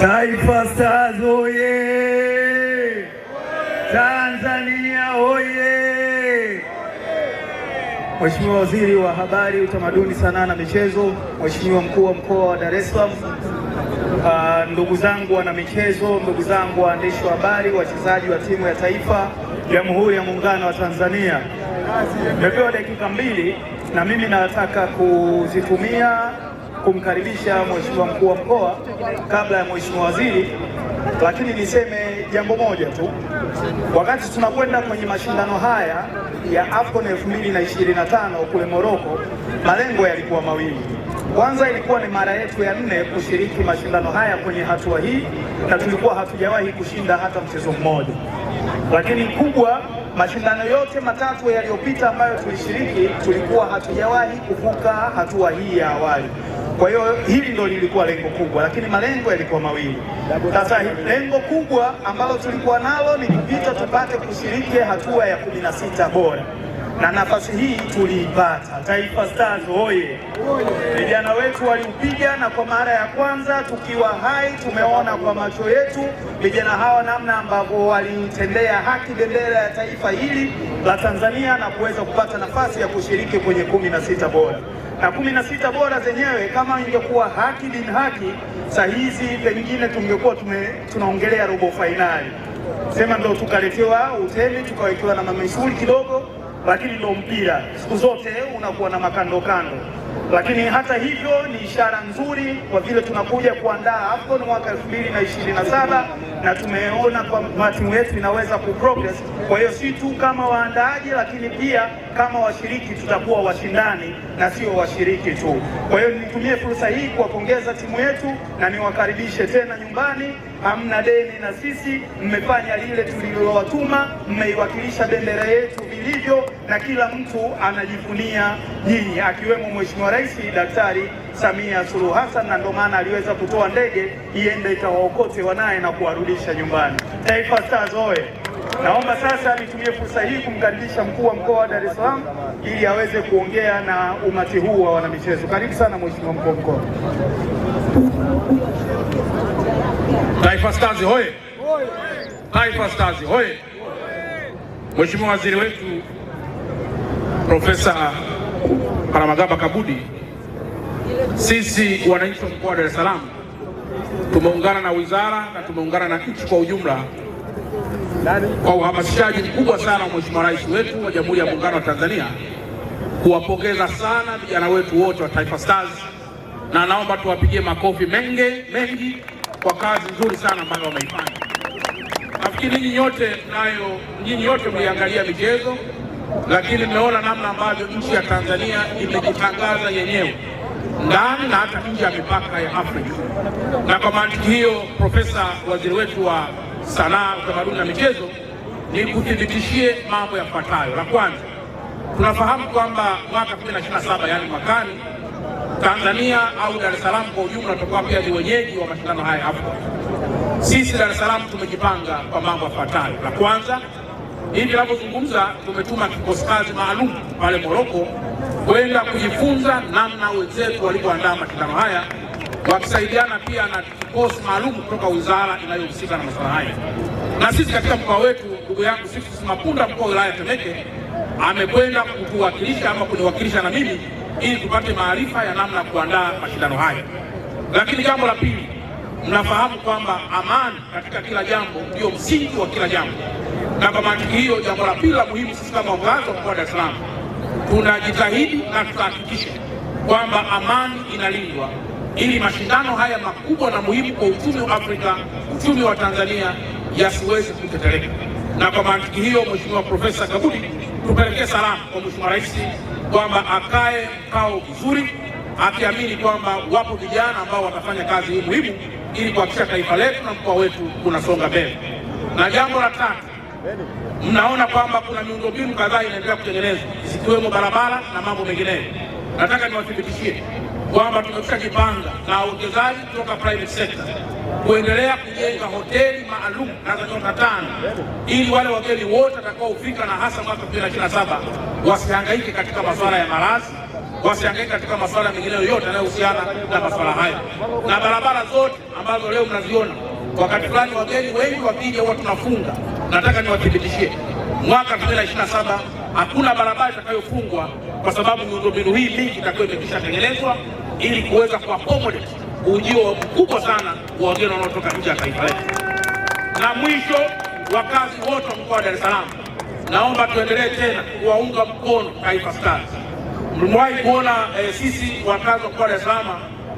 Taifa Stars oye! Tanzania oye! Mheshimiwa Waziri wa Habari, Utamaduni, Sanaa na Michezo, Mheshimiwa Mkuu wa Mkoa wa Dar es Salaam, ndugu zangu wana michezo, ndugu zangu waandishi wa habari, wachezaji wa timu ya taifa Jamhuri ya Muungano wa Tanzania, nimepewa dakika 2 na mimi nataka kuzitumia kumkaribisha Mheshimiwa Mkuu wa Mkoa kabla ya Mheshimiwa Waziri, lakini niseme jambo moja tu. Wakati tunakwenda kwenye mashindano haya ya AFCON 2025 kule Morocco, malengo yalikuwa mawili. Kwanza, ilikuwa ni mara yetu ya 4 kushiriki mashindano haya kwenye hatua hii, na tulikuwa hatujawahi kushinda hata mchezo mmoja. Lakini kubwa, mashindano yote matatu yaliyopita ambayo tulishiriki, tulikuwa hatujawahi kuvuka hatua hii ya awali. Kwa hiyo hili ndio lilikuwa lengo kubwa, lakini malengo yalikuwa mawili. Sasa lengo kubwa ambalo tulikuwa nalo ni kupita tupate kushiriki hatua ya 16 bora, na nafasi hii tuliipata. Taifa Stars oye! Vijana wetu waliupiga, na kwa mara ya kwanza tukiwa hai tumeona kwa macho yetu vijana hawa namna ambavyo walitendea haki bendera ya taifa hili la Tanzania na kuweza kupata nafasi ya kushiriki kwenye 16 bora. Na 16 bora zenyewe kama ingekuwa haki bin haki, saa hizi pengine tungekuwa tunaongelea robo fainali, sema ndo tukaletewa utemi tukawekewa na mamisuli kidogo, lakini ndo mpira siku zote unakuwa na makando kando. Lakini hata hivyo ni ishara nzuri kwa vile tunakuja kuandaa AFCON mwaka 2027 na tumeona kwa timu yetu inaweza kuprogress. Kwa hiyo si tu kama waandaaji, lakini pia kama washiriki tutakuwa washindani na sio washiriki tu. Kwa hiyo nitumie fursa hii kuwapongeza timu yetu na niwakaribishe tena nyumbani. Hamna deni na sisi, mmefanya lile tulilowatuma, mmeiwakilisha bendera yetu vilivyo, na kila mtu anajivunia nyinyi, akiwemo Mheshimiwa Rais Daktari Samia Suluhu Hassan, na ndio maana aliweza kutoa ndege iende ikawaokote wanaye na kuwarudisha nyumbani. Taifa Stars oye! Naomba sasa nitumie fursa hii kumkaribisha Mkuu wa Mkoa wa Dar es Salaam ili aweze kuongea na umati huu wa wanamichezo. Karibu sana Mheshimiwa Mkuu wa Mkoa. Taifa Stars hoye! Taifa Stars hoye! Mheshimiwa Waziri wetu Profesa Palamagamba Kabudi, sisi wananchi wa mkoa wa Dar es Salaam tumeungana na wizara na tumeungana na nchi kwa ujumla kwa uhamasishaji mkubwa sana wa Mheshimiwa Rais wetu wa Jamhuri ya Muungano wa Tanzania kuwapongeza sana vijana wetu wote wa Taifa Stars, na naomba tuwapigie makofi mengi kwa kazi nzuri sana ambayo wameifanya. Nafikiri nyinyi yote mliangalia michezo, lakini mmeona namna ambavyo nchi ya Tanzania imejitangaza yenyewe ndani na hata nje ya mipaka ya Afrika. Na kwa mantiki hiyo, Profesa Waziri wetu wa Sanaa, Utamaduni na Michezo, ni kuthibitishie mambo yafuatayo. La kwanza, tunafahamu kwamba mwaka 2027 yani mwakani, Tanzania au Dar es Salaam kwa ujumla tutakuwa pia ni wenyeji wa mashindano haya hapo. Sisi Dar es Salaam tumejipanga kwa mambo yafuatayo. La kwanza, hivi tunapozungumza tumetuma kikosi kazi maalum pale Morocco kwenda kujifunza namna wenzetu walivyoandaa mashindano haya, wakisaidiana pia na kikosi maalum kutoka wizara inayohusika na masuala haya. Na sisi katika mkoa wetu, ndugu yangu Sixtus Mapunda, mkuu wa wilaya Temeke, amekwenda kutuwakilisha ama kuniwakilisha na mimi ili tupate maarifa ya namna ya kuandaa mashindano haya. Lakini jambo la pili, mnafahamu kwamba amani katika kila jambo ndio msingi wa kila jambo, na kwa mantiki hiyo, jambo la pili la muhimu, sisi kama uongozi wa mkoa wa Dar es Salaam tunajitahidi na tutahakikisha kwamba amani inalindwa ili mashindano haya makubwa na muhimu kwa uchumi wa Afrika, uchumi wa Tanzania, yasiweze kutetereka. Na kwa mantiki hiyo, Mheshimiwa Profesa Kabudi, tupelekee salamu kwa Mheshimiwa Rais kwamba akae mkao vizuri, akiamini kwamba wapo vijana ambao watafanya kazi hii muhimu ili kuhakikisha taifa letu na mkoa wetu unasonga mbele. Na jambo la tatu, mnaona kwamba kuna miundombinu kadhaa inaendelea kutengenezwa zikiwemo barabara na mambo mengineyo. Nataka niwathibitishie kwamba tumeshajipanga na wawekezaji kutoka private sector kuendelea kujenga hoteli maalum na za nyota 5 ili wale wageni wote watakaofika na hasa mwaka 2027 wasihangaike katika masuala ya malazi, wasihangaike katika masuala mengine yoyote yanayohusiana na masuala haya. Na barabara zote ambazo leo mnaziona, wakati fulani wageni wengi wakija huwa tunafunga. Nataka niwathibitishie mwaka 2027 hakuna barabara itakayofungwa, kwa sababu miundombinu hii mingi itakuwa imekwishatengenezwa ili kuweza kuaccommodate ujio mkubwa sana wa wageni wanaotoka nje ya taifa letu. Na mwisho, wakazi wote wa mkoa wa Dar es Salaam, naomba tuendelee tena kuwaunga mkono Taifa Stars. Mliwahi kuona sisi wakazi wa mkoa wa Dar es Salaam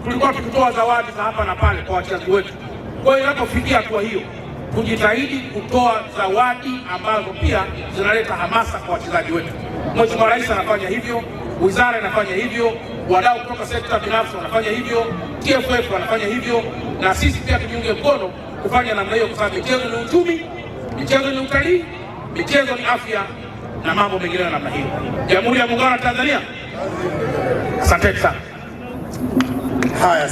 tulikuwa tukitoa zawadi za hapa na pale kwa wachezaji wetu. Kwa hiyo inapofikia hatua hiyo, tujitahidi kutoa zawadi ambazo pia zinaleta hamasa kwa wachezaji wetu. Mheshimiwa Rais anafanya hivyo, wizara inafanya hivyo, wadau kutoka sekta binafsi wanafanya hivyo, TFF wanafanya hivyo, na sisi pia tujiunge mkono kufanya namna hiyo, kwa sababu michezo ni uchumi, michezo ni utalii, michezo ni afya na mambo mengine ya namna hiyo. Jamhuri ya Muungano wa Tanzania. Asante sana. Haya.